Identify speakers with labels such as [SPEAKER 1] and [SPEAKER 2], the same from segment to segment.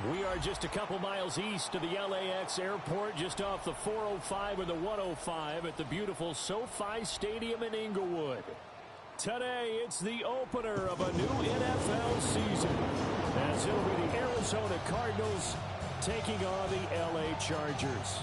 [SPEAKER 1] We are just a couple miles east of the LAX airport, just off the 405 and the 105 at the beautiful SoFi Stadium in Inglewood. Today, it's the opener of a new NFL season, as it'll be the Arizona Cardinals taking on the LA Chargers.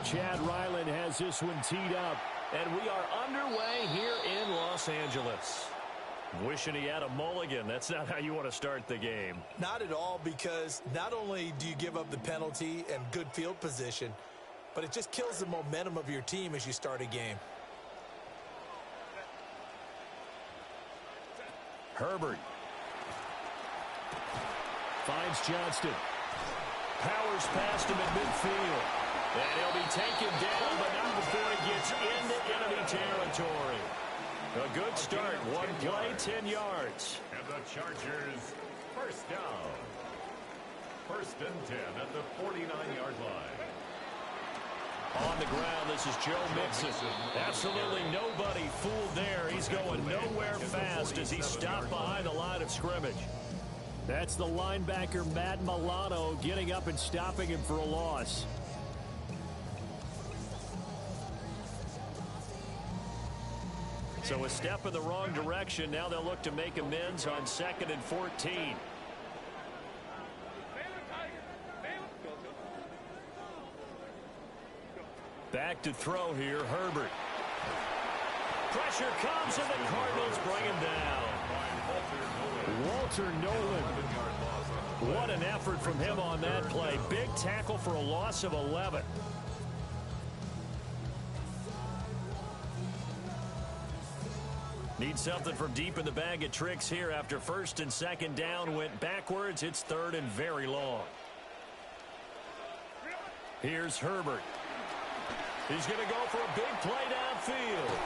[SPEAKER 1] Chad Ryland has this one teed up, and we are underway here in Los Angeles. Wishing he had a mulligan. That's not how you want to start the game.
[SPEAKER 2] Not at all, because not only do you give up the penalty and good field position, but it just kills the momentum of your team as you start a game.
[SPEAKER 1] Herbert finds Johnston. Powers past him at midfield. And he'll be taken down, but not before he gets into enemy territory. A good start. One play, 10 yards.
[SPEAKER 3] And the Chargers, first down. First and 10 at the 49-yard line.
[SPEAKER 1] On the ground, this is Joe Mixon. Absolutely nobody fooled there. He's going nowhere fast as he's stopped behind the line of scrimmage. That's the linebacker, Matt Milano, getting up and stopping him for a loss. So a step in the wrong direction. Now they'll look to make amends on 2nd and 14. Back to throw here, Herbert. Pressure comes, and the Cardinals bring him down. Walter Nolan. What an effort from him on that play. Big tackle for a loss of 11. Need something from deep in the bag of tricks here after 1st and 2nd down went backwards. It's 3rd and very long. Here's Herbert. He's going to go for a big play downfield.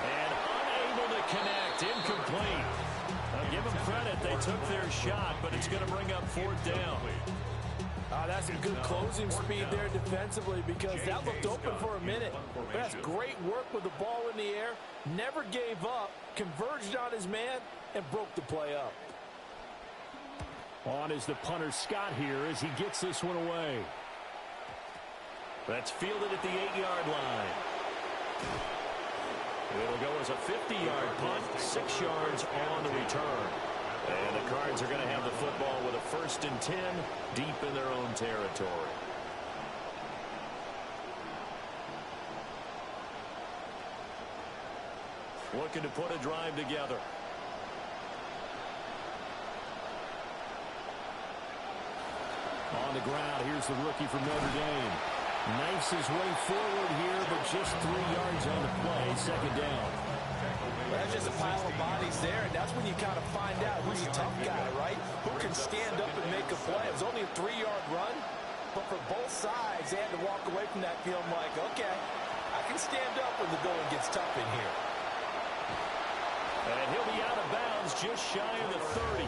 [SPEAKER 1] And unable to connect. Incomplete. I'll give them credit. They took their shot, but it's going to bring up 4th down.
[SPEAKER 2] That's a good closing speed there defensively, because that looked open for a minute. That's great work with the ball in the air. Never gave up, converged on his man, and broke the play up.
[SPEAKER 1] On is the punter Scott here as he gets this one away. That's fielded at the 8-yard line. It'll go as a 50-yard punt, 6 yards on the return. And the Cards are going to have the football with a 1st and 10 deep in their own territory. Looking to put a drive together. On the ground, here's the rookie from Notre Dame. Knifes his way forward here, but just 3 yards on the play, 2nd down.
[SPEAKER 2] That's just a pile of bodies there, and that's when you kind of find out who's a tough guy, right? Who can stand up and make a play. It was only a 3-yard run, but for both sides, they had to walk away from that field like, okay, I can stand up when the going gets tough in here.
[SPEAKER 1] And he'll be out of bounds just shy of the 30.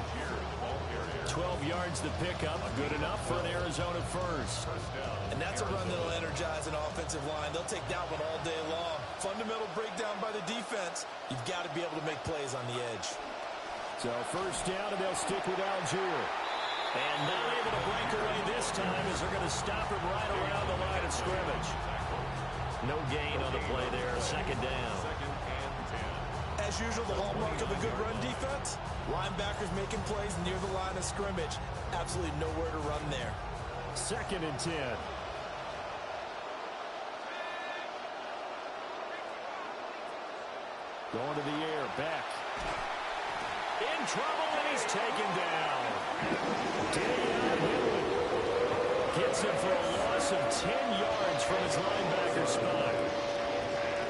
[SPEAKER 1] 12 yards to pick up. Good enough for an Arizona first.
[SPEAKER 2] And that's a run that'll energize an offensive line. They'll take that one all day long. Fundamental breakdown by the defense. You've got to be able to make plays on the edge.
[SPEAKER 1] So 1st down, and they'll stick with Algier. And not able to break away this time as they're going to stop him right around the line of scrimmage. No gain on the play there. 2nd down.
[SPEAKER 2] As usual, the hallmark of a good run defense, linebackers making plays near the line of scrimmage. Absolutely nowhere to run there.
[SPEAKER 1] 2nd and 10. Going to the air, Beck. In trouble, and he's taken down. Gets him for a loss of 10 yards from his linebacker spot.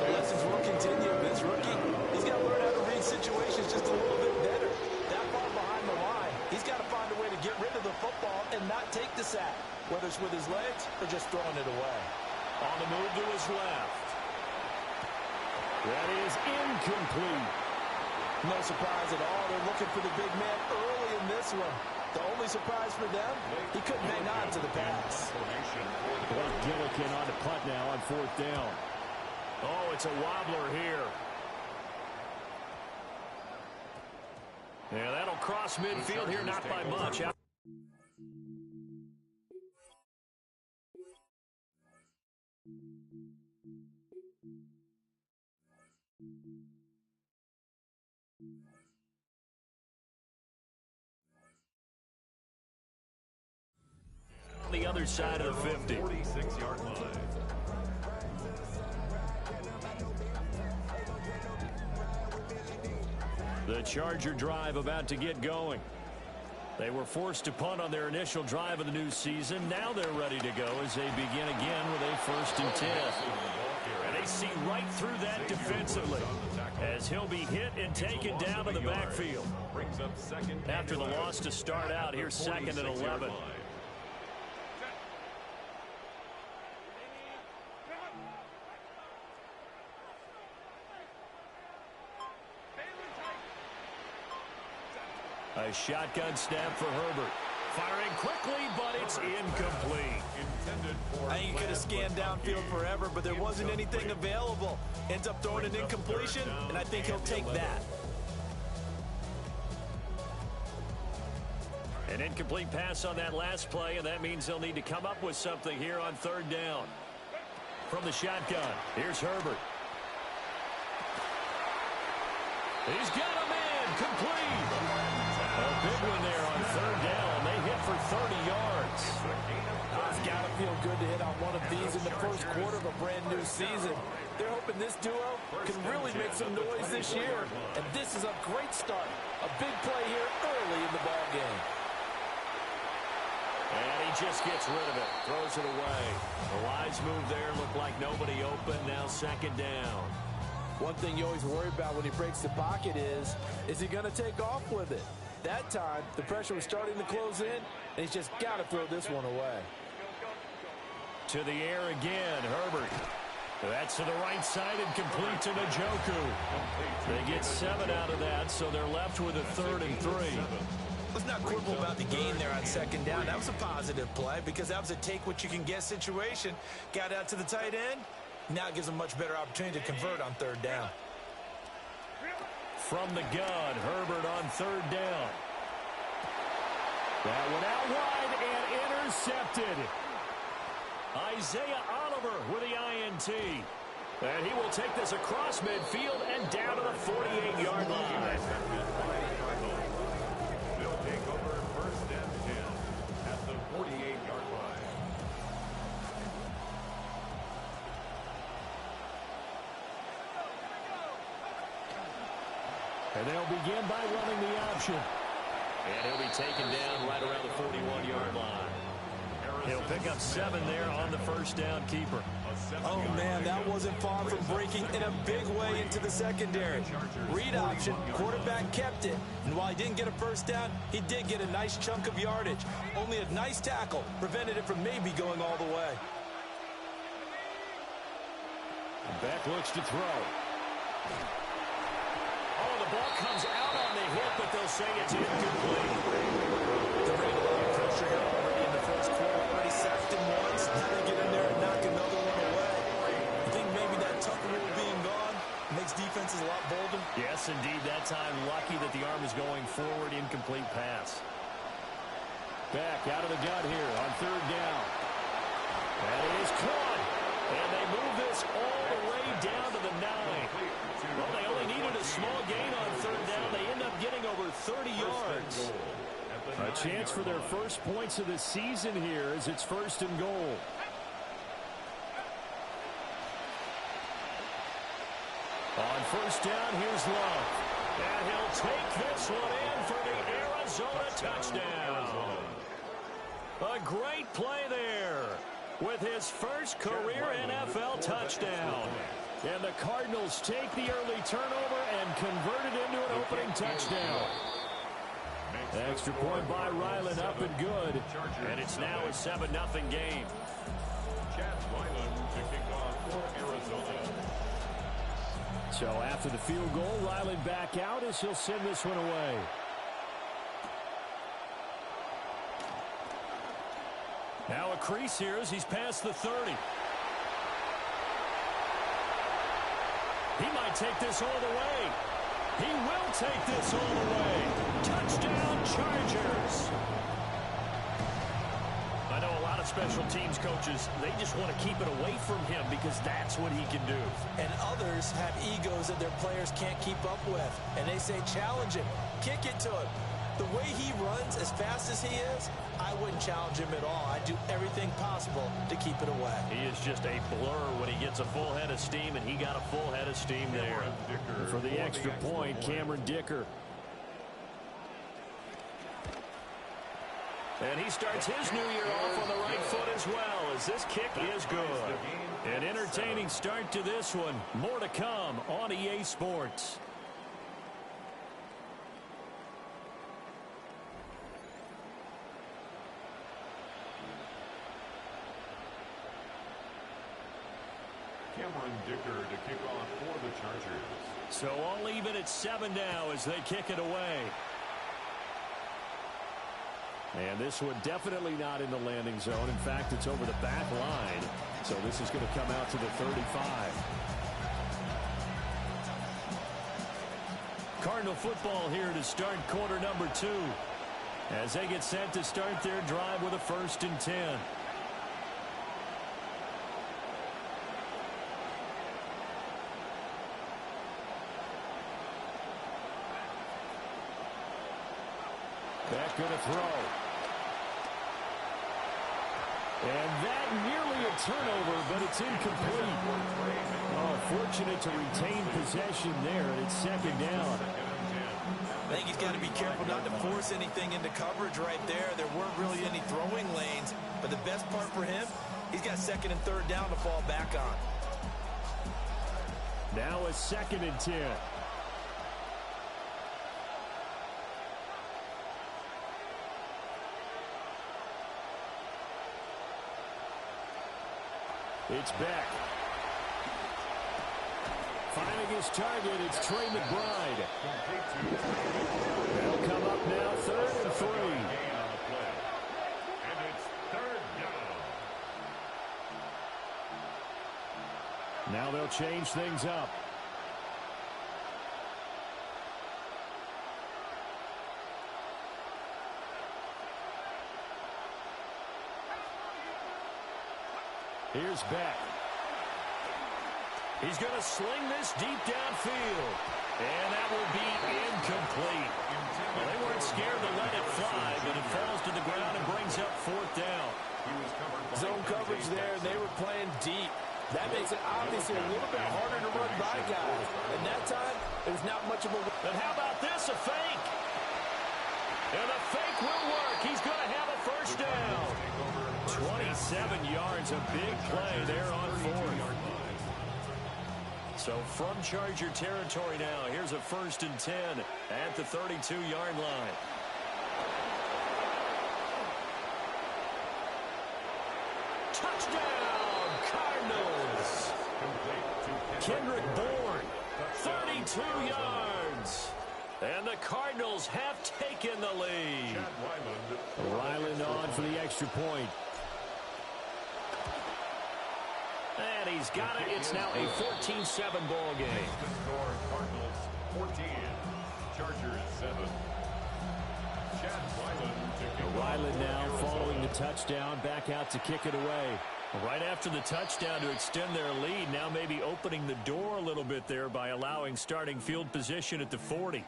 [SPEAKER 2] The lessons will continue. This rookie, he's got to learn how to read situations just a little bit better. That far behind the line, he's got to find a way to get rid of the football and not take the sack, whether it's with his legs or just throwing it away.
[SPEAKER 1] On the move to his left. That is incomplete.
[SPEAKER 2] No surprise at all. They're looking for the big man early in this one. The only pleasantly surprised for them. He couldn't hang on to the pass.
[SPEAKER 1] Blake Gillikin on the punt now on 4th down. Oh, it's a wobbler here. Yeah, that'll cross midfield here, not by much. On the other side of the 50.
[SPEAKER 3] 46-yard line.
[SPEAKER 1] The Charger drive about to get going. They were forced to punt on their initial drive of the new season. Now they're ready to go as they begin again with a 1st and 10. And they see right through that defensively as he'll be hit and taken down to the backfield. After the loss to start out, here's 2nd and 11. A shotgun snap for Herbert. Firing quickly, but it's incomplete.
[SPEAKER 2] I think he could have scanned downfield forever, but there wasn't anything available. Ends up throwing an incompletion, and I think he'll take that.
[SPEAKER 1] An incomplete pass on that last play, and that means they'll need to come up with something here on 3rd down. From the shotgun, here's Herbert. He's got a man, complete. A big one there on 3rd down. They hit for 30 yards.
[SPEAKER 2] It's got to feel good to hit on one of these in the first quarter of a brand new season. They're hoping this duo can really make some noise this year. And this is a great start. A big play here early in the ball game.
[SPEAKER 1] And he just gets rid of it. Throws it away. The wise move there. Looked like nobody open. Now 2nd down.
[SPEAKER 2] One thing you always worry about when he breaks the pocket is he going to take off with it? That time, the pressure was starting to close in, and he's just got to throw this one away.
[SPEAKER 1] To the air again, Herbert. That's to the right side and complete to Njoku. They get 7 out of that, so they're left with a 3rd and 3.
[SPEAKER 2] Let's not quibble about the gain there on 2nd down. That was a positive play because that was a take-what-you-can-get situation. Got out to the tight end. Now it gives them a much better opportunity to convert on 3rd down.
[SPEAKER 1] From the gun, Herbert on 3rd down. That went out wide and intercepted. Isaiah Oliver with the INT. And he will take this across midfield and down to the 48-yard line.
[SPEAKER 3] They'll take over 1st and 10 at the 48-yard line.
[SPEAKER 1] And they'll begin by running the option. And he'll be taken down right around the 41-yard line. He'll pick up 7 there on the 1st down keeper.
[SPEAKER 2] Oh, man, that wasn't far from breaking in a big way into the secondary. Read option, quarterback kept it. And while he didn't get a 1st down, he did get a nice chunk of yardage. Only a nice tackle prevented it from maybe going all the way.
[SPEAKER 1] Beck looks to throw. Oh, the ball comes out on the hit, but they'll say it's incomplete.
[SPEAKER 2] They're bringing a lot of pressure here already in the first quarter. Already sacked him once. Now they get in there and knock another one away. I think maybe that tuck rule being gone makes defenses a lot bolder.
[SPEAKER 1] Yes, indeed. That time, lucky that the arm is going forward. Incomplete pass. Beck out of the gun here on 3rd down. And it is caught. And they move this all the way down to the 9. Well, they only needed a small gain on 3rd down. They end up getting over 30 yards. A chance for their first points of the season here as it's 1st and goal. On 1st down, here's Love. And he'll take this one in for the Arizona touchdown. A great play there with his first career NFL touchdown. And the Cardinals take the early turnover and convert it into an opening touchdown. Extra point by Ryland, up and good. And it's now a 7-0 game.
[SPEAKER 3] Chad Ryland to kick off for Arizona.
[SPEAKER 1] So after the field goal, Ryland back out as he'll send this one away. Now a crease here as he's past the 30. He might take this all the way. He will take this all the way. Touchdown, Chargers. I know a lot of special teams coaches, they just want to keep it away from him because that's what he can do.
[SPEAKER 2] And others have egos that their players can't keep up with. And they say, challenge him. Kick it to him. The way he runs, as fast as he is, I wouldn't challenge him at all. I'd do everything possible to keep it away.
[SPEAKER 1] He is just a blur when he gets a full head of steam, and he got a full head of steam there. And for the extra point, Cameron Dicker. And he starts his new year off on the right foot as well, as this kick is good. An entertaining start to this one. More to come on EA Sports.
[SPEAKER 3] Cameron Dicker to kick off for the Chargers.
[SPEAKER 1] So all even at 7 now as they kick it away. And this one definitely not in the landing zone. In fact, it's over the back line. So this is going to come out to the 35. Cardinal football here to start quarter number 2. As they get set to start their drive with a 1st and 10. Back going to throw. And that nearly a turnover, but it's incomplete. Oh, fortunate to retain possession there, and it's 2nd down.
[SPEAKER 2] I think he's got to be careful not to force anything into coverage right there. There weren't really any throwing lanes, but the best part for him, he's got 2nd and 3rd down to fall back on.
[SPEAKER 1] Now a 2nd and 10. It's back. Finding his target, it's Trey McBride. They'll come up now 3rd and 3.
[SPEAKER 3] And it's 3rd down.
[SPEAKER 1] Now they'll change things up. Here's Beck. He's going to sling this deep downfield. And that will be incomplete. Well, they weren't scared to let it fly, but it falls to the ground and brings up 4th down.
[SPEAKER 2] Zone coverage there, and they were playing deep. That makes it obviously a little bit harder to run by guys. And that time, it was not much of a...
[SPEAKER 1] And how about this, a fake? And the fake will work. He's going to have a 1st down. 27 yards, a big play there on 4th. So from Charger territory now, here's a 1st and 10 at the 32-yard line. Touchdown, Cardinals. Kendrick Bourne, 32 yards. And the Cardinals have taken the lead. Ryland on for the extra point. And he's got it. It's now a 14-7 ball game.
[SPEAKER 3] Cardinals 14, Chargers 7.
[SPEAKER 1] Ryland now following the touchdown, back out to kick it away. Right after the touchdown to extend their lead, now maybe opening the door a little bit there by allowing starting field position at the 40.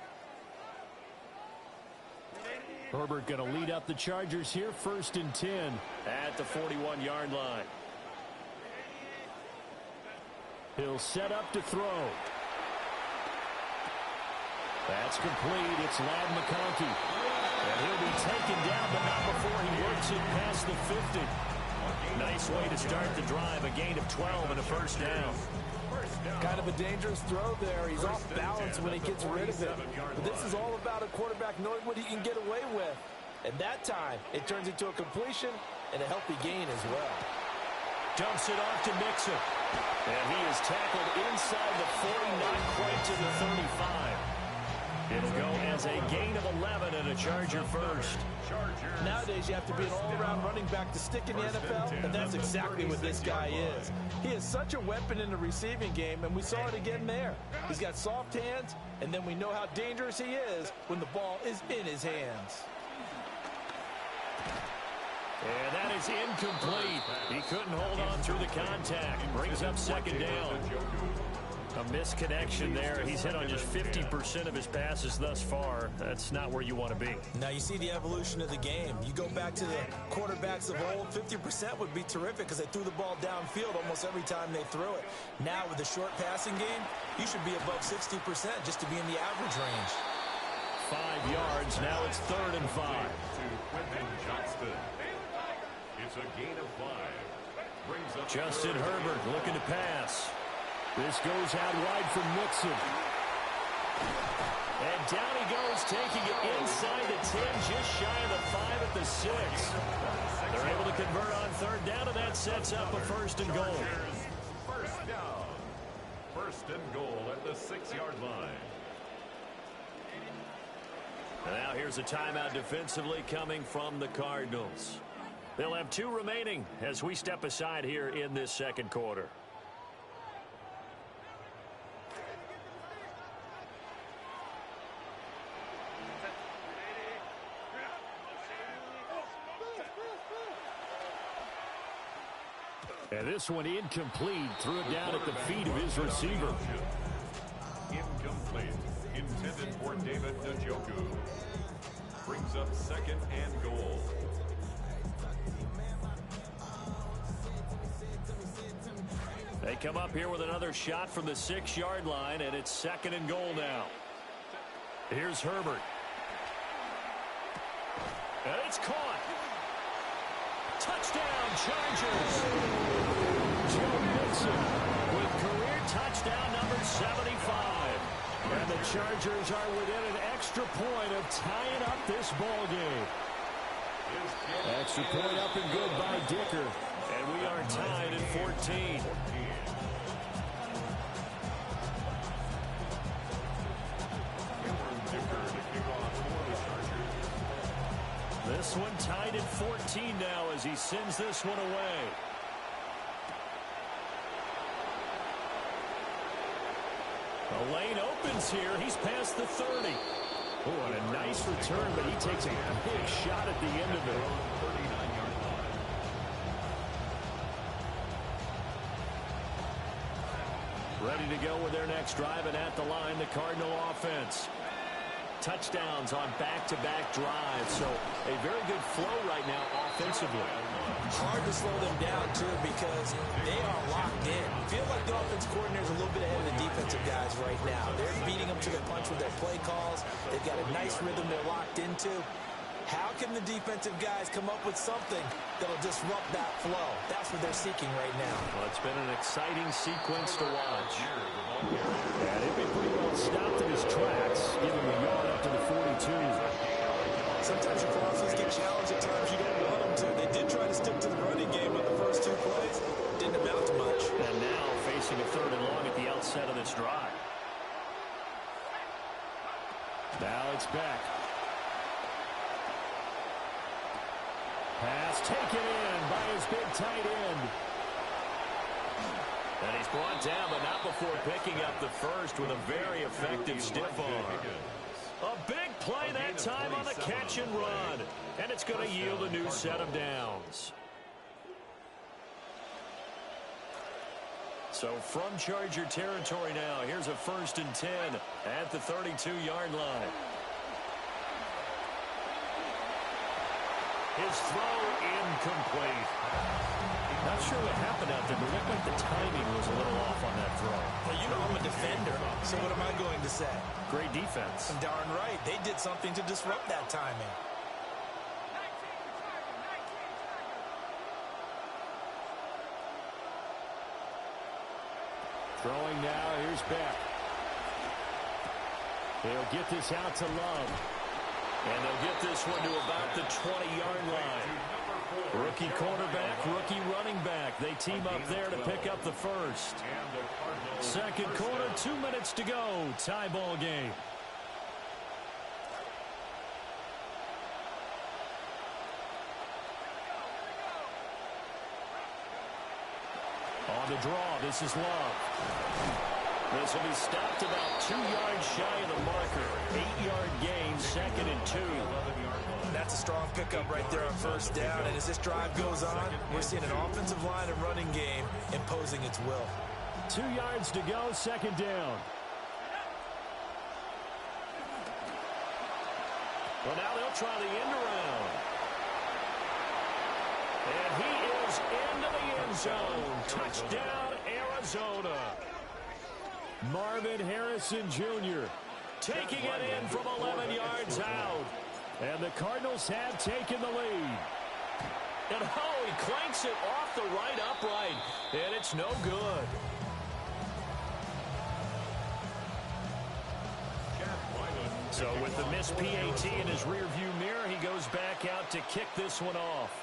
[SPEAKER 1] Herbert going to lead up the Chargers here, 1st and 10 at the 41-yard line. He'll set up to throw. That's complete. It's Ladd McConkey. And he'll be taken down, but not before he works it past the 50. Nice way to start the drive. A gain of 12 and a 1st down.
[SPEAKER 2] Kind of a dangerous throw there. He's off balance when he gets rid of it. But this is all about a quarterback knowing what he can get away with. And that time, it turns into a completion and a healthy gain as well.
[SPEAKER 1] Dumps it off to Mixon. And he is tackled inside the 40, not quite to the 35. It'll go as a gain of 11 and a Charger first.
[SPEAKER 2] Nowadays, you have to be an all-around running back to stick in the NFL, and that's exactly what this guy is. He is such a weapon in the receiving game, and we saw it again there. He's got soft hands, and then we know how dangerous he is when the ball is in his hands.
[SPEAKER 1] And that is incomplete. He couldn't hold on through the contact. Brings up second down. A misconnection there. He's hit on just 50% of his passes thus far. That's not where you want to be.
[SPEAKER 2] Now you see the evolution of the game. You go back to the quarterbacks of old, 50% would be terrific because they threw the ball downfield almost every time they threw it. Now with the short passing game, you should be above 60% just to be in the average range.
[SPEAKER 1] 5 yards. Now it's 3rd and 5.
[SPEAKER 3] It's a gain of 5. Brings up
[SPEAKER 1] Justin Herbert looking to pass. This goes out wide for Mixon. And down he goes, taking it inside the 10, just shy of the 5 at the 6. They're able to convert on 3rd down, and that sets up a 1st and goal.
[SPEAKER 3] First down. 1st and goal at the 6-yard line.
[SPEAKER 1] And now here's a timeout defensively coming from the Cardinals. They'll have 2 remaining as we step aside here in this 2nd quarter. And this one incomplete. Threw it down at the feet of his receiver.
[SPEAKER 3] Incomplete. Intended for David Njoku. Brings up 2nd and goal.
[SPEAKER 1] They come up here with another shot from the 6-yard line, and it's 2nd and goal now. Here's Herbert. And it's caught. Touchdown, Chargers. Joe Mixon with career touchdown number 75. And the Chargers are within an extra point of tying up this ball game. Extra point up and good by Dicker. And we are tied at 14. This one tied at 14 now as he sends this one away. The lane opens here. He's past the 30. Oh, and a nice return, but he takes a big shot at the end of it. Ready to go with their next drive, and at the line, the Cardinal offense. Touchdowns on back-to-back drives, so a very good flow right now offensively.
[SPEAKER 2] Hard to slow them down, too, because they are locked in. Feel like the offense coordinator is a little bit ahead of the defensive guys right now. They're beating them to the punch with their play calls. They've got a nice rhythm they're locked into. How can the defensive guys come up with something that'll disrupt that flow? That's what they're seeking right now.
[SPEAKER 1] Well, it's been an exciting sequence to watch. And it'd be pretty well stopped in his tracks, giving him a yard up to the 42.
[SPEAKER 2] Sometimes your crosses get challenged at times you don't want them to. They did try to stick to the running game on the first 2 plays. Didn't amount to much.
[SPEAKER 1] And now facing a 3rd and long at the outset of this drive. Now it's back. Pass taken in by his big tight end. And he's brought down, but not before picking up the first with a very effective stiff arm. A big play that time on the catch and run. And it's going to yield a new set of downs. So from Charger territory now, here's a 1st and 10 at the 32-yard line. His throw incomplete. Not sure what happened out there, but it looked like the timing was a little off on that throw.
[SPEAKER 2] Well, you know I'm a defender, so what am I going to say?
[SPEAKER 1] Great defense.
[SPEAKER 2] Darn right. They did something to disrupt that timing.
[SPEAKER 1] Throwing now, here's Beck. They'll get this out to Love. And they'll get this one to about the 20-yard line. Rookie quarterback, rookie running back. They team up there to pick up the first. 2nd quarter, 2 minutes to go. Tie ball game. On the draw, this is Love. This will be stopped about 2 yards shy of the marker. 8-yard gain, 2nd and 2.
[SPEAKER 2] That's a strong pickup right there on first down. And as this drive goes on, we're seeing an offensive line and running game imposing its will.
[SPEAKER 1] 2 yards to go, 2nd down. Well, now they'll try the end around. And he is into the end zone. Touchdown, Arizona. Marvin Harrison Jr. taking it in from 11 yards out. And the Cardinals have taken the lead. And oh, he clanks it off the right upright. And it's no good. So with the missed PAT in his rearview mirror, he goes back out to kick this one off.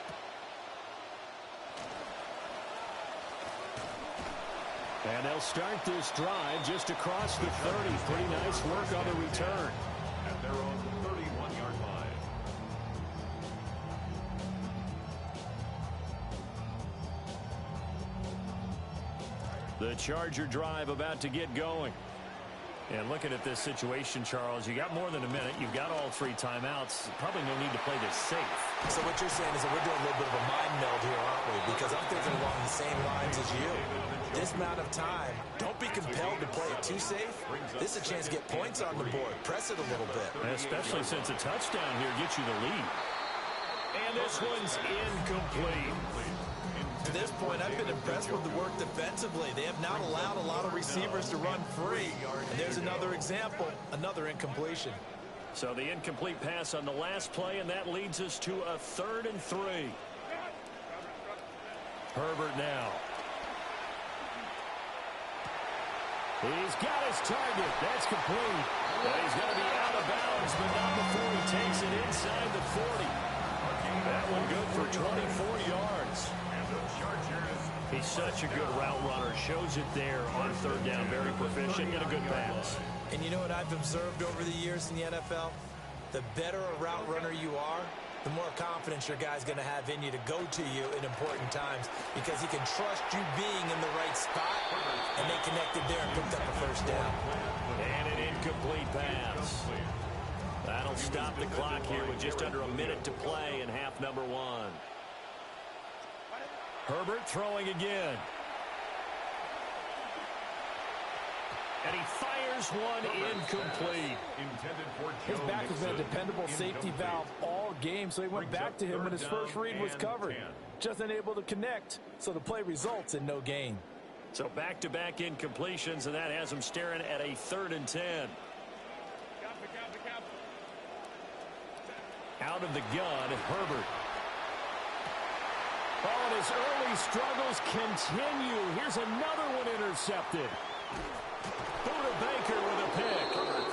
[SPEAKER 1] And they'll start this drive just across the 30. Pretty nice work on the return.
[SPEAKER 3] At their own 31-yard line.
[SPEAKER 1] The Charger drive about to get going. And looking at this situation, Charles, you got more than a minute. You've got all 3 timeouts. Probably no need to play this safe.
[SPEAKER 2] So what you're saying is that we're doing a little bit of a mind meld here, aren't we? Because I'm thinking along the same lines as you. This amount of time, don't be compelled to play it too safe. This is a chance to get points on the board. Press it a little bit.
[SPEAKER 1] Especially since a touchdown here gets you the lead. And this one's incomplete.
[SPEAKER 2] To this point, I've been impressed with the work defensively. They have not allowed a lot of receivers to run free. And there's another example, another incompletion.
[SPEAKER 1] So the incomplete pass on the last play, and that leads us to a 3rd and 3. Herbert now. He's got his target. That's complete. But he's going to be out of bounds, but not before he takes it inside the 40. That one good for 24 yards. He's such a good route runner. Shows it there on 3rd down. Very proficient and a good pass.
[SPEAKER 2] And you know what I've observed over the years in the NFL? The better a route runner you are, the more confidence your guy's going to have in you to go to you in important times because he can trust you being in the right spot, and they connected there and picked up a 1st down.
[SPEAKER 1] And an incomplete pass. That'll stop the clock here with just under a minute to play in half number 1. Herbert throwing again. And he fires one incomplete.
[SPEAKER 4] His back has been a dependable safety valve all game, so he went back to him when his first read was covered. Just unable to connect, so the play results in no gain.
[SPEAKER 1] So back-to-back incompletions, and that has him staring at a 3rd and 10. Out of the gun, Herbert. Oh, and his early struggles continue. Here's another one intercepted. Buda Baker with a pick.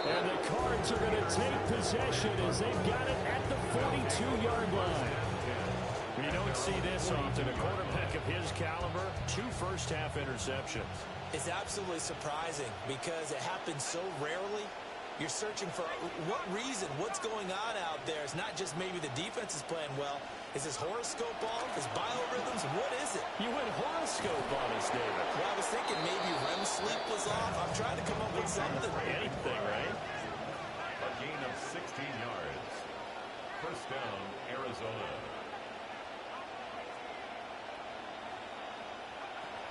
[SPEAKER 1] And the Cards are going to take possession as they've got it at the 42-yard line. You don't see this often. A quarterback of his caliber, 2 first-half interceptions.
[SPEAKER 2] It's absolutely surprising because it happens so rarely. You're searching for what reason, what's going on out there. It's not just maybe the defense is playing well. Is his horoscope off? His biorhythms? What is it?
[SPEAKER 1] You went horoscope on us, David.
[SPEAKER 2] Well, I was thinking maybe REM sleep was off. I'm trying to come up with something.
[SPEAKER 1] Anything, right?
[SPEAKER 3] A gain of 16 yards. 1st down, Arizona.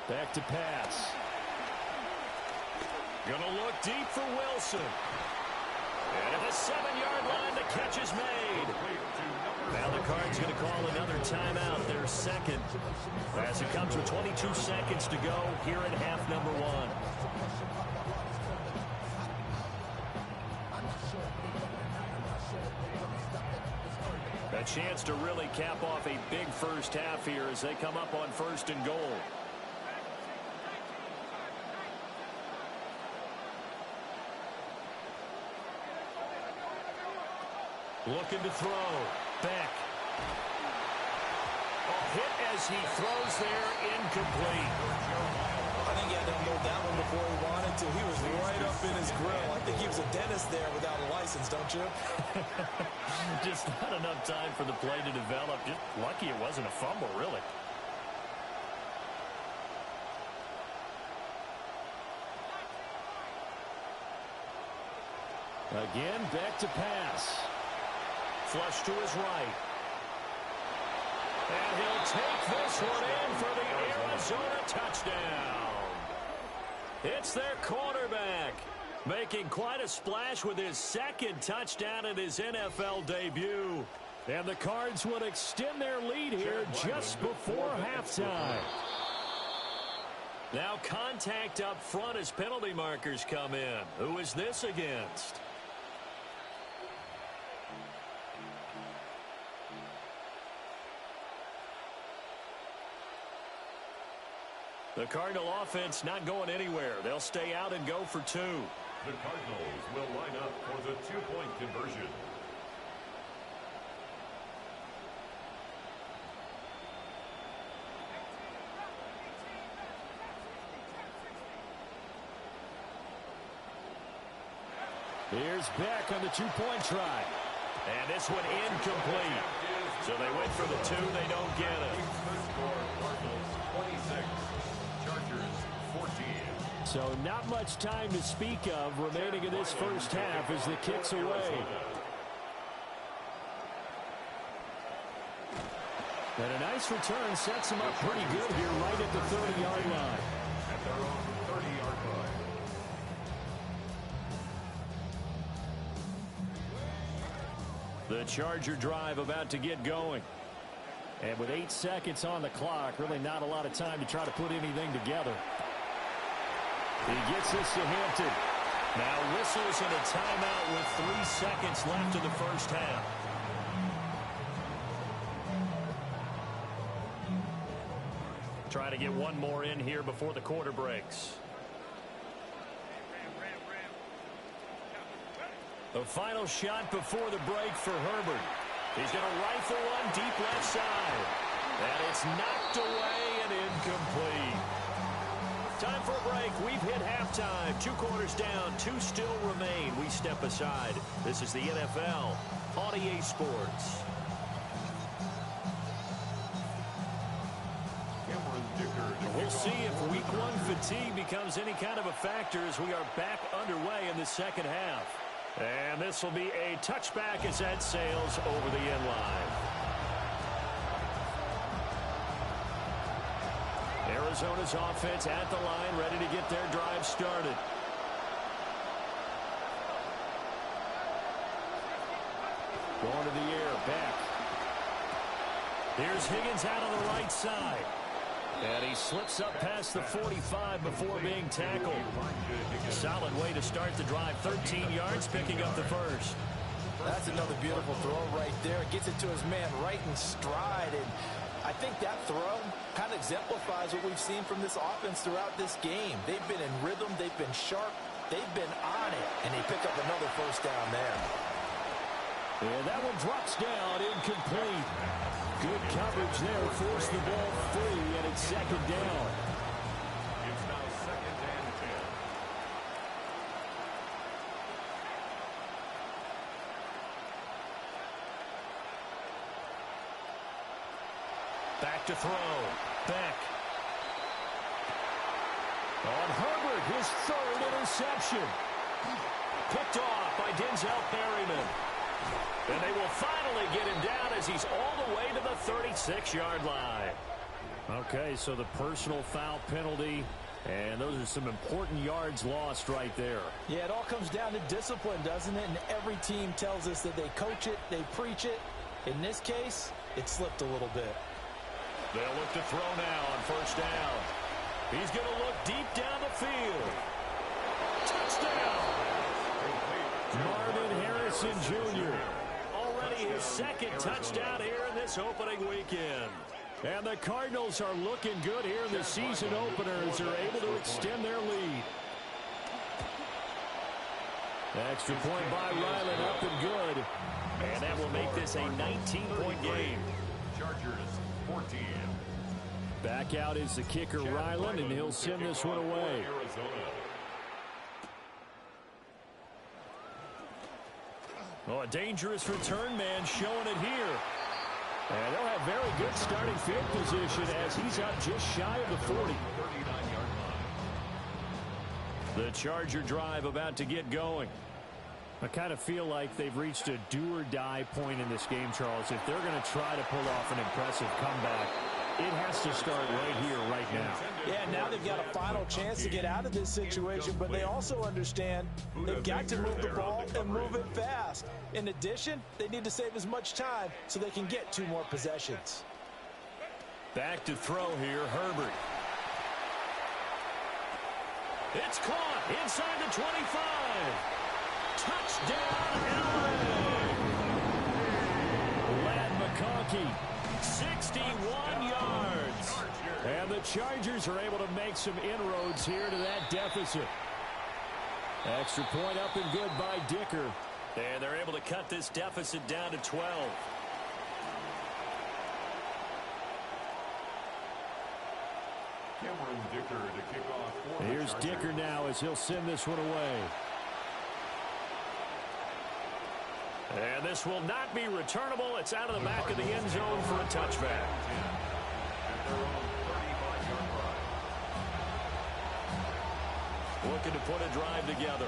[SPEAKER 1] Back to pass. Gonna look deep for Wilson. And at the 7-yard line, the catch is made. Now the Cards going to call another timeout, their 2nd. As it comes with 22 seconds to go here in half number 1. A chance to really cap off a big first half here as they come up on 1st and goal. Looking to throw. Beck. A hit as he throws there, incomplete.
[SPEAKER 2] I think he had to unload that one before he wanted to. He was right up in his grill. I think he was a dentist there without a license, don't you?
[SPEAKER 1] Just not enough time for the play to develop. Just lucky it wasn't a fumble, really. Again, back to pass. Flush to his right. And he'll take this one in for the Arizona touchdown. It's their quarterback, making quite a splash with his second touchdown in his NFL debut. And the Cards would extend their lead here just before halftime. Now contact up front as penalty markers come in. Who is this against? The Cardinal offense not going anywhere. They'll stay out and go for two.
[SPEAKER 3] The Cardinals will line up for the two-point conversion.
[SPEAKER 1] Here's Beck on the two-point try. And this one incomplete. So they went for the two. They don't get it.
[SPEAKER 3] Cardinals 26, Chargers 14.
[SPEAKER 1] So not much time to speak of remaining in this first half as the kick's away. And a nice return sets him up pretty good here right at the 30-yard line.
[SPEAKER 3] At their own 30-yard line.
[SPEAKER 1] The Charger drive about to get going. And with 8 seconds on the clock, really not a lot of time to try to put anything together. He gets this to Hampton. Now whistles and a timeout with 3 seconds left in the first half. Trying to get one more in here before the quarter breaks. The final shot before the break for Herbert. He's going to rifle one deep left side. And it's knocked away and incomplete. Time for a break. We've hit halftime. 2 quarters down. 2 still remain. We step aside. This is the NFL on EA Sports. We'll see if week 1 fatigue becomes any kind of a factor as we are back underway in the second half. And this will be a touchback as that sails over the end line. Arizona's offense at the line, ready to get their drive started. Going to the air, back. Here's Higgins out on the right side. And he slips up past the 45 before being tackled. Solid way to start the drive. 13 yards, picking up the first.
[SPEAKER 2] That's another beautiful throw right there. Gets it to his man right in stride. And I think that throw kind of exemplifies what we've seen from this offense throughout this game. They've been in rhythm. They've been sharp. They've been on it. And they pick up another first down there.
[SPEAKER 1] And that one drops down, incomplete. Good coverage there, forced the ball free, and it's second down.
[SPEAKER 3] It's now 2nd and 10.
[SPEAKER 1] Back to throw. Beck. On Herbert, his 3rd interception. Picked off by Denzel Perryman. And they will finally get him down as he's all the way to the 36-yard line. Okay, so the personal foul penalty, and those are some important yards lost right there.
[SPEAKER 4] Yeah, it all comes down to discipline, doesn't it? And every team tells us that they coach it, they preach it. In this case, it slipped a little bit.
[SPEAKER 1] They'll look to throw now on first down. He's going to look deep down the field. Touchdown! Marvin Harrison Jr. Already his 2nd touchdown here in this opening weekend. And the Cardinals are looking good here in the season opener as they're able to extend their lead. Extra point by Ryland, up and good. And that will make this a 19-point game.
[SPEAKER 3] Chargers 14.
[SPEAKER 1] Back out is the kicker Ryland, and he'll send this one away. Oh, a dangerous return man showing it here. And they'll have very good starting field position as he's up just shy of the 40. The Charger drive about to get going. I kind of feel like they've reached a do-or-die point in this game, Charles. If they're going to try to pull off an impressive comeback, it has to start right here, right now.
[SPEAKER 4] Yeah, now they've got a final chance to get out of this situation, but they also understand they've got to move the ball and move it fast. In addition, they need to save as much time so they can get 2 more possessions.
[SPEAKER 1] Back to throw here, Herbert. It's caught inside the 25. Touchdown, LA! Lad McConkey, 61 yards. And the Chargers are able to make some inroads here to that deficit. Extra point up and good by Dicker. And they're able to cut this deficit down to 12.
[SPEAKER 3] Cameron Dicker to kick off.
[SPEAKER 1] Here's Dicker now as he'll send this one away. And this will not be returnable. It's out of the back of the end zone for a touchback. Looking to put a drive together.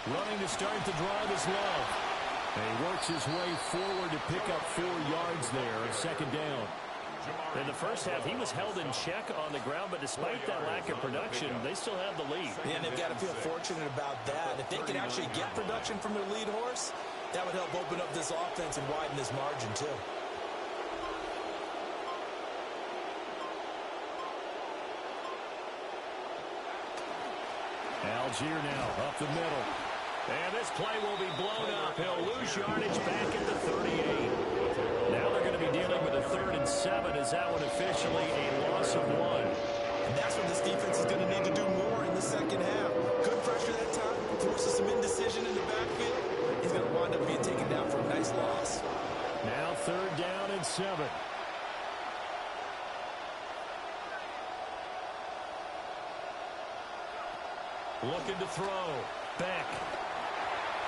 [SPEAKER 1] Running to start the drive is Love. And he works his way forward to pick up 4 yards there, second down. In the first half, he was held in check on the ground, but despite that lack of production, they still have the lead.
[SPEAKER 4] And they've got to feel fortunate about that. If they can actually get production from their lead horse, that would help open up this offense and widen this margin, too.
[SPEAKER 1] Algier now up the middle. And this play will be blown up. He'll lose yardage back at the 38. Now they're going to be dealing with a 3rd and 7. Is that one officially a loss of 1?
[SPEAKER 4] And that's what this defense is going to need to do more in the second half. Good pressure that time. Forces some indecision in the backfield. He's going to wind up being taken down for a nice loss.
[SPEAKER 1] Now 3rd down and 7. Looking to throw. Beck.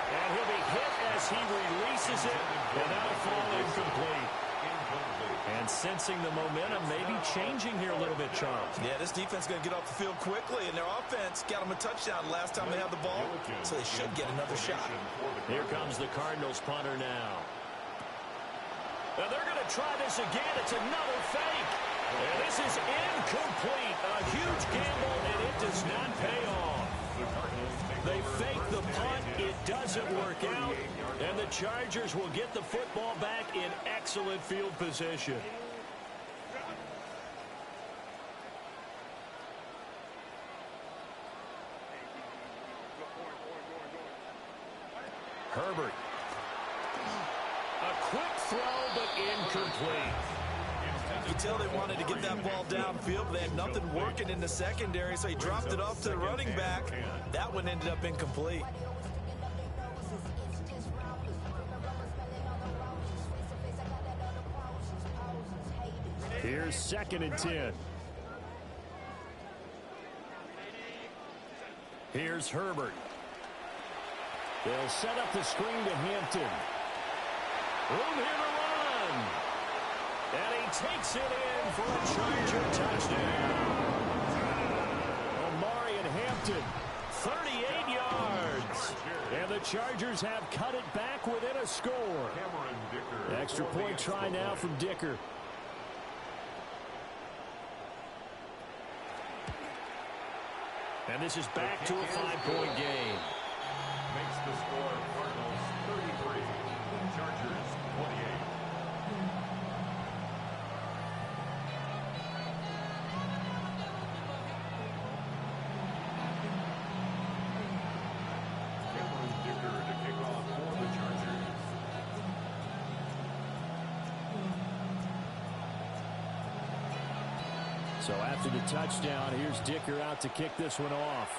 [SPEAKER 1] And he'll be hit as he releases it, and that'll fall incomplete. And sensing the momentum, maybe changing here a little bit, Charles.
[SPEAKER 4] Yeah, this defense is going to get off the field quickly, and their offense got them a touchdown last time they had the ball, so they should get another shot.
[SPEAKER 1] Here comes the Cardinals punter now. And they're going to try this again. It's another fake. And this is incomplete. A huge gamble, and it does not pay off. They fake the punt. It doesn't work out. And the Chargers will get the football back in excellent field position. Herbert. A quick throw, but incomplete.
[SPEAKER 4] You can tell they wanted to get that ball downfield, but they had nothing working in the secondary, so he dropped it off to the running back. That one ended up incomplete.
[SPEAKER 1] Here's 2nd and 10. Here's Herbert. They'll set up the screen to Hampton. Room here to run. And he takes it in for a Charger touchdown. Omari and Hampton, 38 yards. And the Chargers have cut it back within a score. Extra point try now from Dicker. And this is back to a 5-point game.
[SPEAKER 3] Makes the score Cardinals 33, Chargers 28. Cameron Dicker to kick off for the Chargers.
[SPEAKER 1] So after the touchdown, here's Dicker out to kick this one off.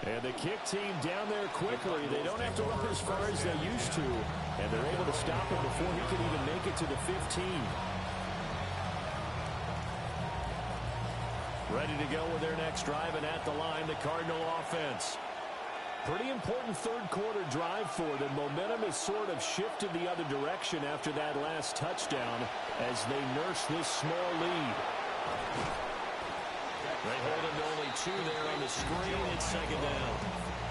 [SPEAKER 1] And the kick team down there quickly. They don't have to run as far as they used to. And they're able to stop him before he can even make it to the 15. Ready to go with their next drive, and at the line, the Cardinal offense. Pretty important third-quarter drive for them. Momentum has sort of shifted the other direction after that last touchdown as they nurse this small lead.
[SPEAKER 5] They hold him to only 2 there on the screen. It's second down.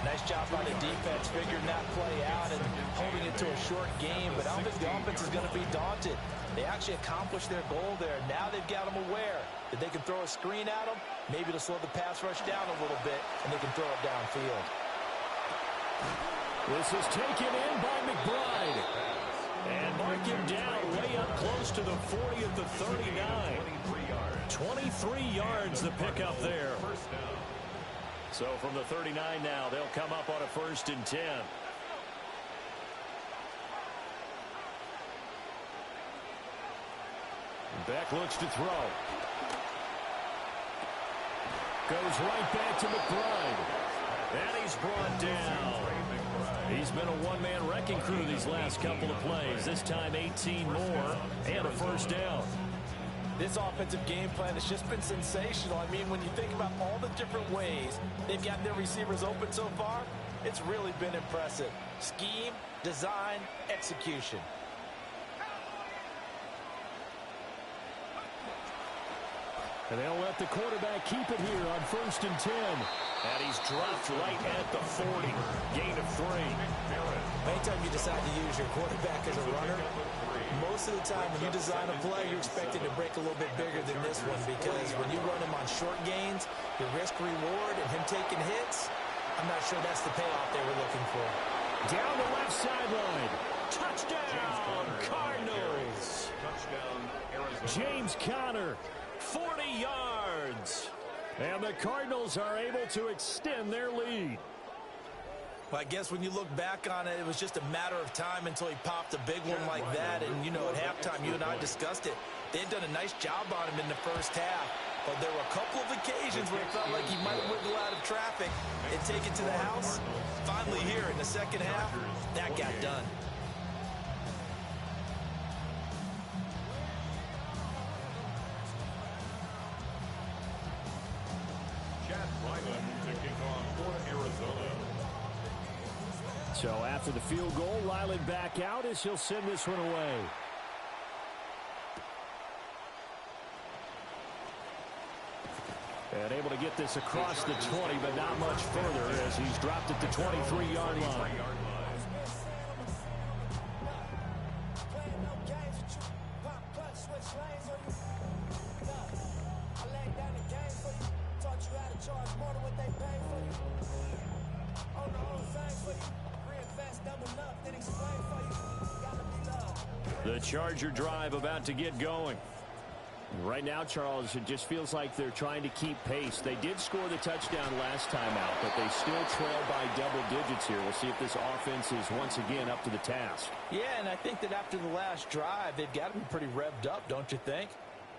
[SPEAKER 4] Nice job by the defense figuring that play out and holding it to a short game, but I don't think the offense is going to be daunted. They actually accomplished their goal there. Now they've got them aware that they can throw a screen at them, maybe to slow the pass rush down a little bit, and they can throw it downfield.
[SPEAKER 1] This is taken in by McBride. And mark him down way up close to the 40 at the 39. 23 yards the pickup there. So from the 39 now, they'll come up on a 1st and 10. Beck looks to throw. Goes right back to McBride. And he's brought down. He's been a one-man wrecking crew these last couple of plays. This time 18 more and a 1st down.
[SPEAKER 4] This offensive game plan has just been sensational. I mean, when you think about all the different ways they've gotten their receivers open so far, it's really been impressive. Scheme, design, execution.
[SPEAKER 1] And they'll let the quarterback keep it here on 1st and 10. And he's dropped right at the 40. Gain of 3.
[SPEAKER 4] Anytime you decide to use your quarterback as a runner, most of the time when you design a play, you're expected to break a little bit bigger than this one, because when you run him on short gains, the risk-reward and him taking hits, I'm not sure that's the payoff they were looking for.
[SPEAKER 1] Down the left sideline. Touchdown, Cardinals. James Conner, 40 yards. And the Cardinals are able to extend their lead.
[SPEAKER 4] Well, I guess when you look back on it, it was just a matter of time until he popped a big one like that. And, you know, at halftime, you and I discussed it. They had done a nice job on him in the first half. But there were a couple of occasions where it felt like he might wiggle out of traffic and take it to the house. Finally here in the second half, that got done.
[SPEAKER 1] So after the field goal, Ryland back out as he'll send this one away. And able to get this across the 20, but not much further as he's dropped at the 23-yard line. The Charger drive about to get going. Right now, Charles, it just feels like they're trying to keep pace. They did score the touchdown last time out, but they still trail by double digits here. We'll see if this offense is once again up to the task.
[SPEAKER 4] Yeah, and I think that after the last drive, they've got to be pretty revved up, don't you think?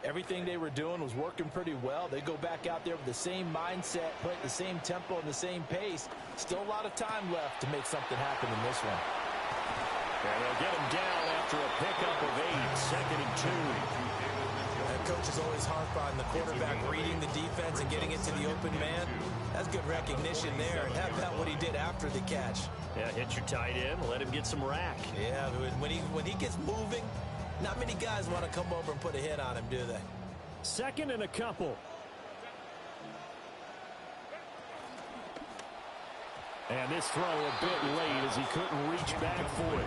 [SPEAKER 4] Everything they were doing was working pretty well. They go back out there with the same mindset, put the same tempo and the same pace. Still a lot of time left to make something happen in this one.
[SPEAKER 1] And they'll get him down after a pickup of 8, 2nd and 2.
[SPEAKER 4] That coach is always harp on the quarterback reading the defense and getting it to the open man. That's good recognition there. And how about what he did after the catch?
[SPEAKER 1] Yeah, hit your tight end, let him get some rack.
[SPEAKER 4] Yeah, when he gets moving, not many guys want to come over and put a hit on him, do they?
[SPEAKER 1] 2nd and a couple. And this throw a bit late as he couldn't reach back for it.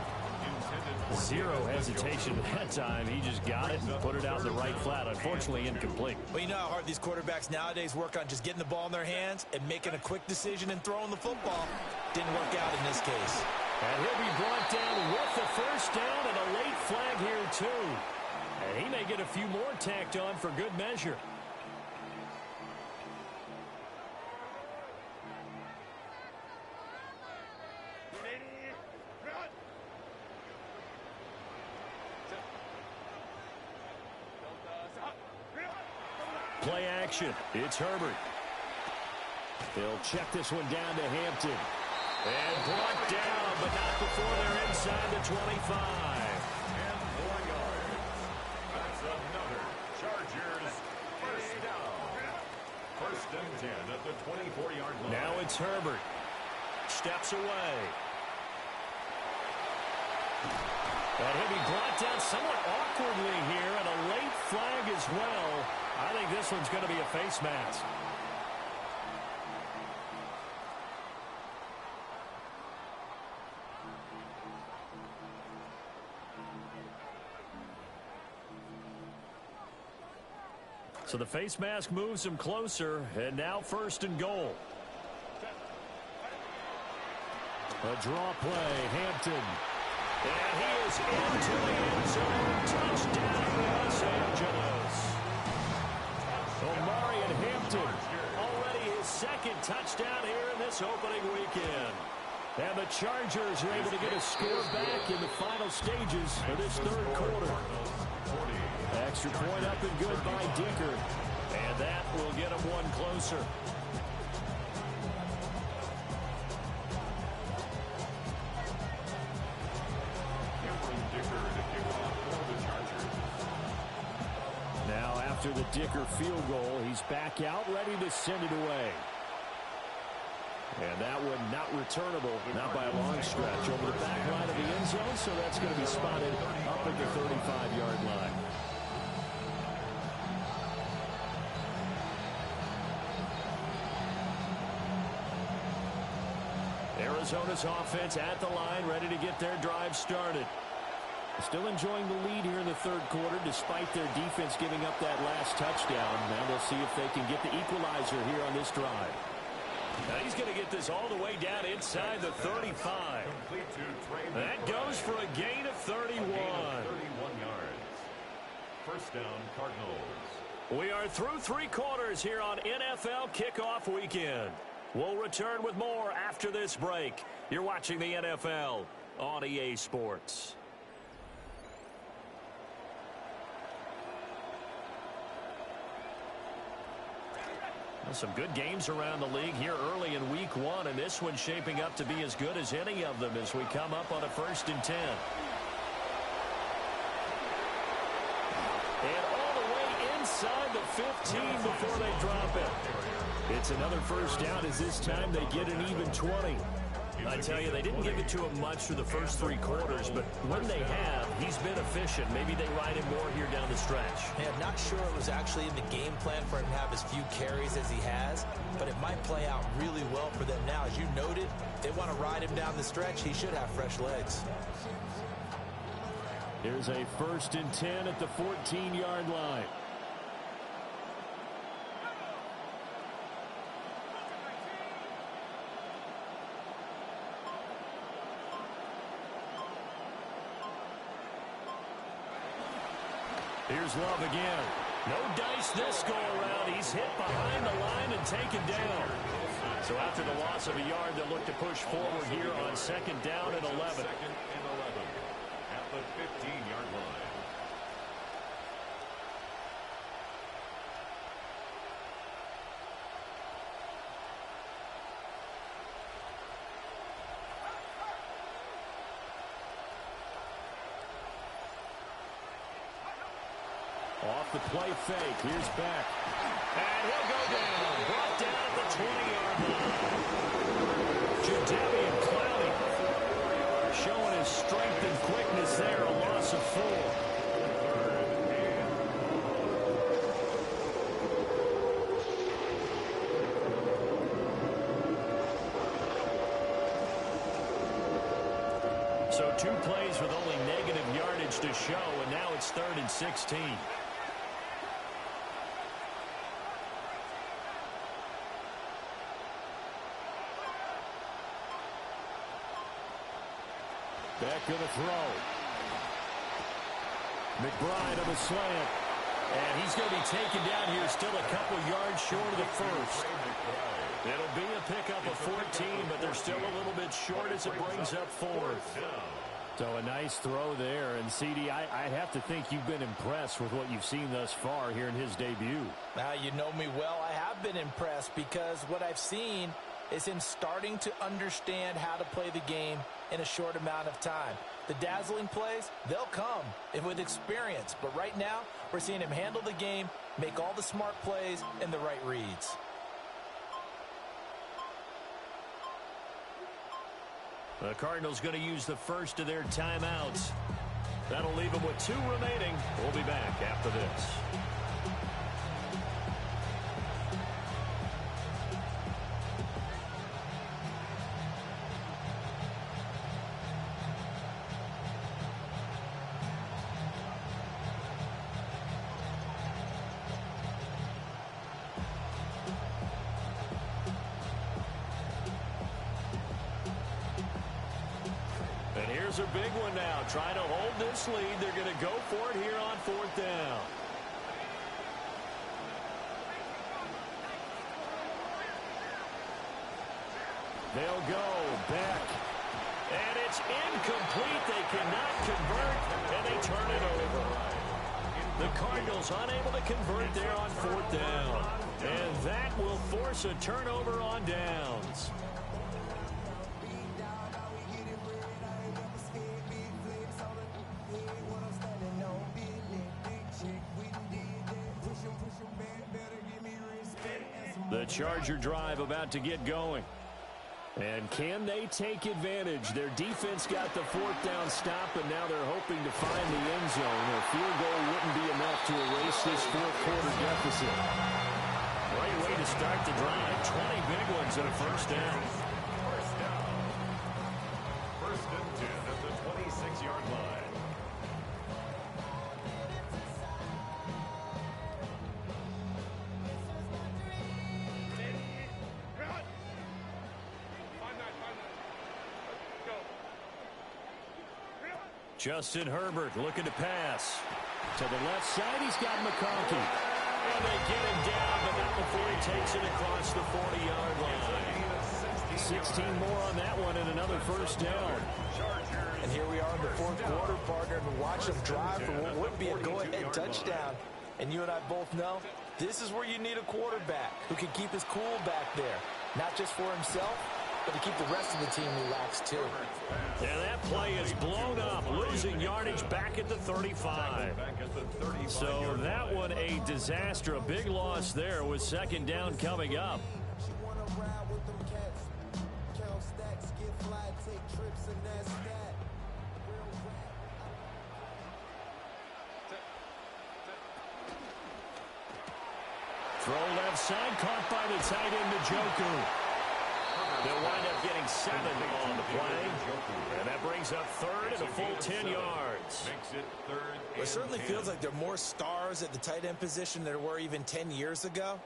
[SPEAKER 1] Zero hesitation at that time. He just got it and put it out in the right flat. Unfortunately, incomplete.
[SPEAKER 4] Well, you know how hard these quarterbacks nowadays work on just getting the ball in their hands and making a quick decision and throwing the football. Didn't work out in this case.
[SPEAKER 1] And he'll be brought down with the 1st down and a late flag here, too. And he may get a few more tacked on for good measure. Play action. It's Herbert. They'll check this one down to Hampton. And brought down, but not before they're inside the 25.
[SPEAKER 3] And 4 yards. That's another Chargers 1st down. 1st and 10 at the 24-yard line.
[SPEAKER 1] Now it's Herbert. steps away. And he'll be brought down somewhat awkwardly here, and a late flag as well. I think this one's going to be a face mask. So the face mask moves him closer, and now 1st and goal. A draw play, Hampton. And he is into the end zone. Touchdown, Los Angeles. Omarion Hampton, already his 2nd touchdown here in this opening weekend. And the Chargers are able to get a score back in the final stages of this 3rd quarter. Extra point up and good by Dicker. And that will get him one closer. Now after the Dicker field goal, he's back out, ready to send it away. And that one not returnable, not by a long stretch, over the back line of the end zone, so that's going to be spotted up at the 35-yard line. Arizona's offense at the line, ready to get their drive started. Still enjoying the lead here in the 3rd quarter, despite their defense giving up that last touchdown. Now they'll see if they can get the equalizer here on this drive. Now he's going to get this all the way down inside the 35. That goes for a gain of 31.
[SPEAKER 3] 31 yards. 1st down, Cardinals.
[SPEAKER 1] We are through 3 quarters here on NFL Kickoff Weekend. We'll return with more after this break. You're watching the NFL on EA Sports. Well, some good games around the league here early in week 1, and this one's shaping up to be as good as any of them as we come up on a 1st and 10. And all the way inside the 15 before they drop it. It's another 1st down as this time they get an even 20. I tell you, they didn't give it to him much through the first 3 quarters, but when they have, he's been efficient. Maybe they ride him more here down the stretch.
[SPEAKER 4] Yeah, not sure it was actually in the game plan for him to have as few carries as he has, but it might play out really well for them now. As you noted, they want to ride him down the stretch. He should have fresh legs.
[SPEAKER 1] Here's a 1st and 10 at the 14-yard line. Here's Love again. No dice this go around. He's hit behind the line and taken down. So after the loss of a yard, they'll look to push forward here on 2nd down and 11.
[SPEAKER 3] 2nd and 11 at the 15-yard line.
[SPEAKER 1] Off the play fake. Here's Beck. And he'll go down. Brought down at the 20-yard line. Jadeveon Clowney showing his strength and quickness there. A loss of 4. So 2 plays with only negative yardage to show, and now it's 3rd and 16. Beck going to throw. McBride on the slant. And he's going to be taken down here, still a couple yards short of the 1st. It'll be a pickup of 14, but they're still a little bit short as it brings up 4th. So a nice throw there. And, CD, I have to think you've been impressed with what you've seen thus far here in his debut.
[SPEAKER 4] Now, you know me well. I have been impressed because what I've seen is him starting to understand how to play the game in a short amount of time. The dazzling plays, they'll come with experience. But right now, we're seeing him handle the game, make all the smart plays, and the right reads.
[SPEAKER 1] The Cardinals going to use the first of their timeouts. That'll leave them with 2 remaining. We'll be back after this. A big one now. Trying to hold this lead. They're going to go for it here on 4th down. They'll go back. And it's incomplete. They cannot convert, and they turn it over. The Cardinals unable to convert there on 4th down. And that will force a turnover on downs. The Charger drive about to get going. And can they take advantage? Their defense got the 4th down stop, and now they're hoping to find the end zone. A field goal wouldn't be enough to erase this 4th quarter deficit. Great way to start the drive. 20 big ones and a first down.
[SPEAKER 3] First down. 1st and 10 at the 26-yard line.
[SPEAKER 1] Justin Herbert looking to pass. To the left side, he's got McConkey. And they get him down, but not before he takes it across the 40-yard line. 16 more on that one and another first down.
[SPEAKER 4] And here we are in the 4th quarter, partner, and watch them drive for what would be a go-ahead touchdown. And you and I both know this is where you need a quarterback who can keep his cool back there, not just for himself, but to keep the rest of the team relaxed, too.
[SPEAKER 1] Yeah, that play is blown up, losing yardage back at the 35. So that one a disaster, a big loss there with 2nd down coming up. Throw left side, caught by the tight end, Njoku. They'll wind up getting 7 on the play. And that brings up 3rd and a full 10 yards.
[SPEAKER 4] Well, it certainly feels like there are more stars at the tight end position than there were even 10 years ago.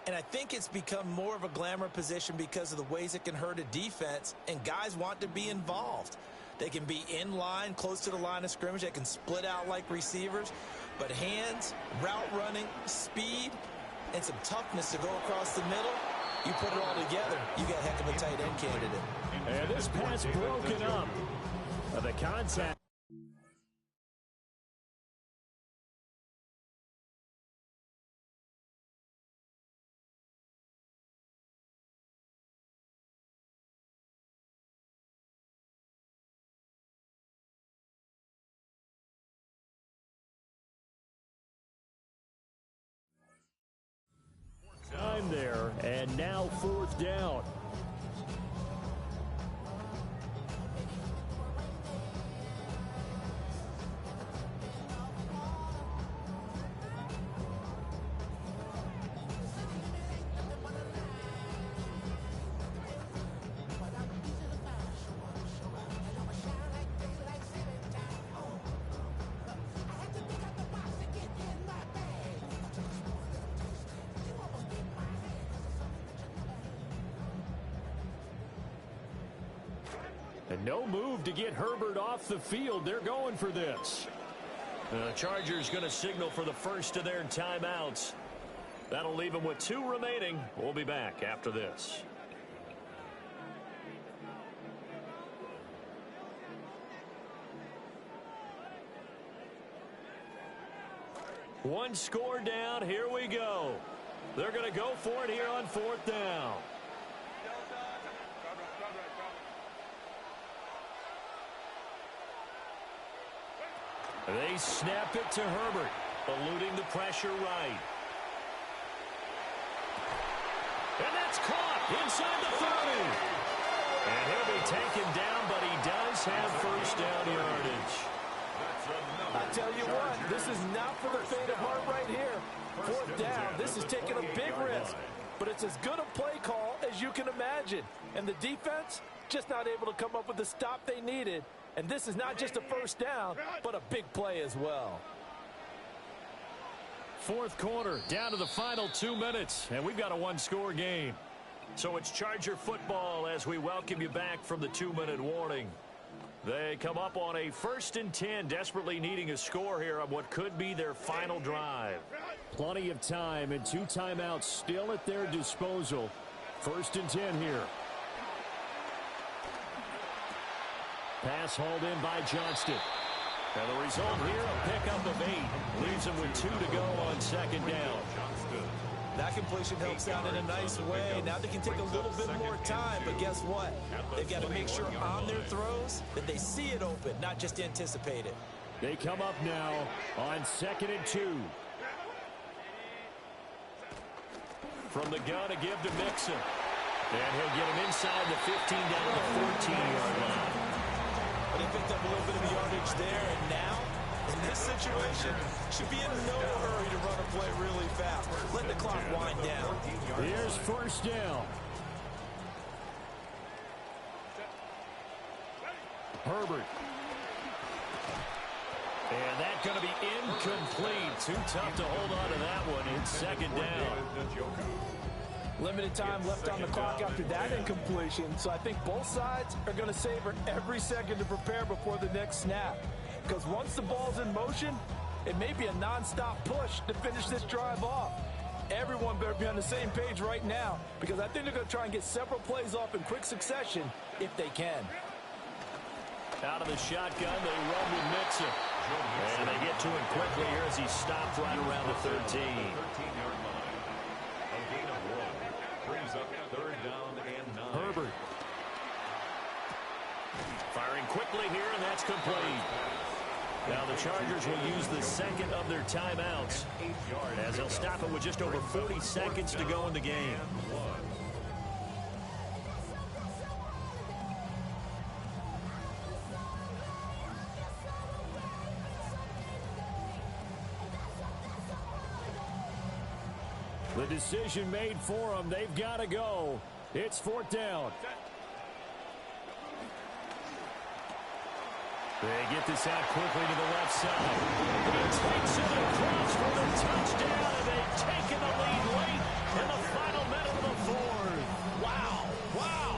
[SPEAKER 4] And I think it's become more of a glamour position because of the ways it can hurt a defense, and guys want to be involved. They can be in line, close to the line of scrimmage. They can split out like receivers. But hands, route running, speed, and some toughness to go across the middle, you put it all together, you got a heck of a tight end candidate.
[SPEAKER 1] And this pass broken up. The contact. Time there, and now 4th down. And no move to get Herbert off the field. They're going for this. The Chargers going to signal for the first of their timeouts. That'll leave them with 2 remaining. We'll be back after this. One score down. Here we go. They're going to go for it here on 4th down. They snap it to Herbert, eluding the pressure right. And that's caught inside the 30. And he'll be taken down, but he does have first down yardage.
[SPEAKER 4] I tell you what, this is not for the faint of heart right here. Fourth down, this is taking a big risk. But it's as good a play call as you can imagine. And the defense just not able to come up with the stop they needed. And this is not just a first down, but a big play as well.
[SPEAKER 1] Fourth quarter, down to the final 2 minutes, and we've got a one-score game. So it's Charger football as we welcome you back from the 2-minute warning. They come up on a 1st and 10, desperately needing a score here on what could be their final drive. Plenty of time and 2 timeouts still at their disposal. 1st and 10 here. Pass hauled in by Johnston. And the result here, a pickup of 8. Leaves them with 2 to go on 2nd down.
[SPEAKER 4] That completion helps out in a nice way. Now they can take a little bit more time, but guess what? They've got to make sure on their throws that they see it open, not just anticipate it.
[SPEAKER 1] They come up now on 2nd and 2. From the gun, a give to Mixon. And he'll get him inside the 15 down to the 14-yard line.
[SPEAKER 4] But he picked up a little bit of yardage there, and now, in this situation, should be in no hurry to run a play really fast. Let the clock wind down.
[SPEAKER 1] Here's 1st down. Herbert. And that's going to be incomplete. Too tough to hold on to that one. It's 2nd down.
[SPEAKER 4] Limited time left on the clock after that incompletion, so I think both sides are going to savor every second to prepare before the next snap. Because once the ball's in motion, it may be a non-stop push to finish this drive off. Everyone better be on the same page right now, because I think they're going to try and get several plays off in quick succession if they can.
[SPEAKER 1] Out of the shotgun, they run with Mixon. And they get to him quickly here as he stopped right around the 13.
[SPEAKER 3] 13-yard line. A gain of 1. Brings up 3rd down and 9.
[SPEAKER 1] Herbert. Firing quickly here, and that's complete. Now the Chargers will use the 2nd of their timeouts as they'll stop it with just over 40 seconds to go in the game. The decision made for them. They've got to go. It's 4th down. They get this out quickly to the left side. He takes it across for the touchdown, and they've taken the lead late in the final minute of the 4th. Wow. Wow.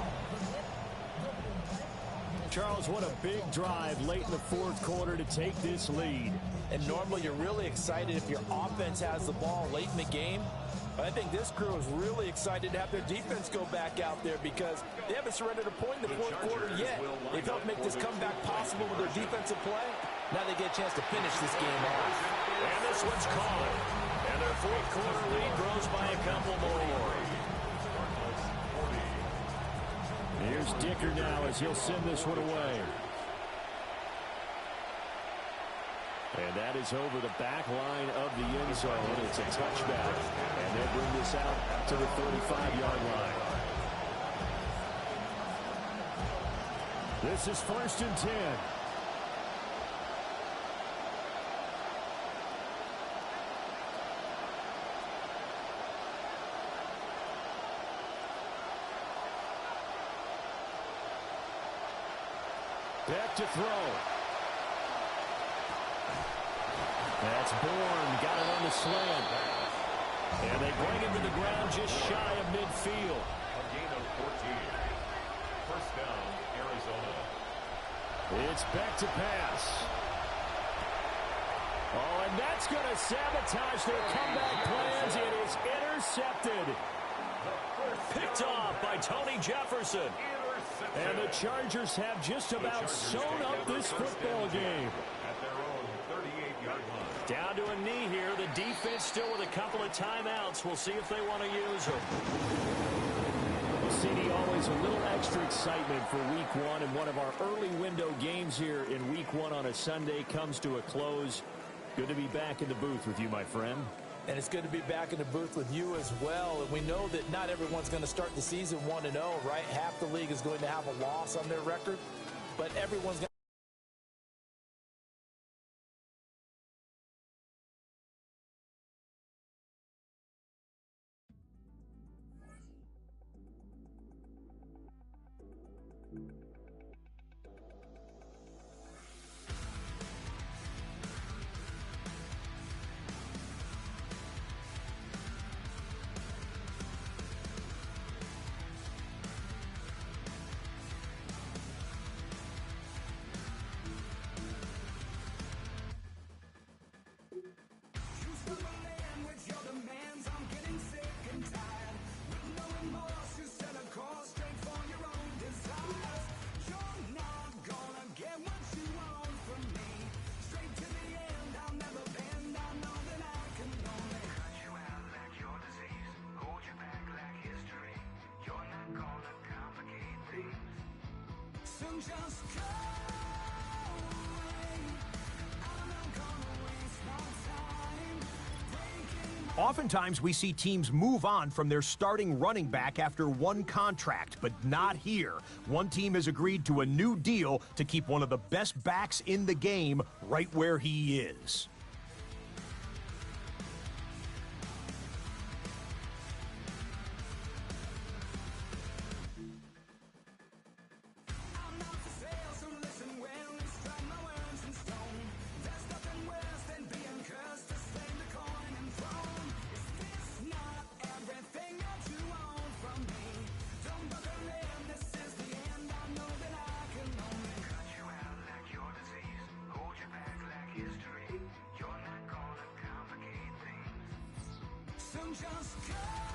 [SPEAKER 1] Charles, what a big drive late in the 4th quarter to take this lead.
[SPEAKER 4] And normally you're really excited if your offense has the ball late in the game. But I think this crew is really excited to have their defense go back out there because they haven't surrendered a point in the 4th quarter yet. They've helped make this comeback possible with their defensive play. Now they get a chance to finish this game off.
[SPEAKER 1] And this one's called. And their 4th quarter lead grows by a couple more. Here's Dicker now as he'll send this one away. And that is over the back line of the end zone. It's a touchback. And they'll bring this out to the 35-yard line. This is 1st and 10. Back to throw. That's Bourne, got it on the slant. And they bring him to the ground just shy of midfield.
[SPEAKER 3] A gain of 14. 1st down, Arizona.
[SPEAKER 1] It's back to pass. Oh, and that's going to sabotage their comeback plans. It is intercepted. Picked off by Tony Jefferson. And the Chargers have just about sewn up this football game.
[SPEAKER 3] At their own 38-yard line.
[SPEAKER 1] Down to a knee here. The defense still with a couple of timeouts. We'll see if they want to use them. Well, CD, always a little extra excitement for Week 1, and one of our early window games here in Week 1 on a Sunday comes to a close. Good to be back in the booth with you, my friend.
[SPEAKER 4] And it's good to be back in the booth with you as well. And we know that not everyone's going to start the season 1-0, right? Half the league is going to have a loss on their record, but everyone's going to
[SPEAKER 6] Oftentimes, we see teams move on from their starting running back after one contract, but not here. One team has agreed to a new deal to keep one of the best backs in the game right where he is.
[SPEAKER 7] Just go.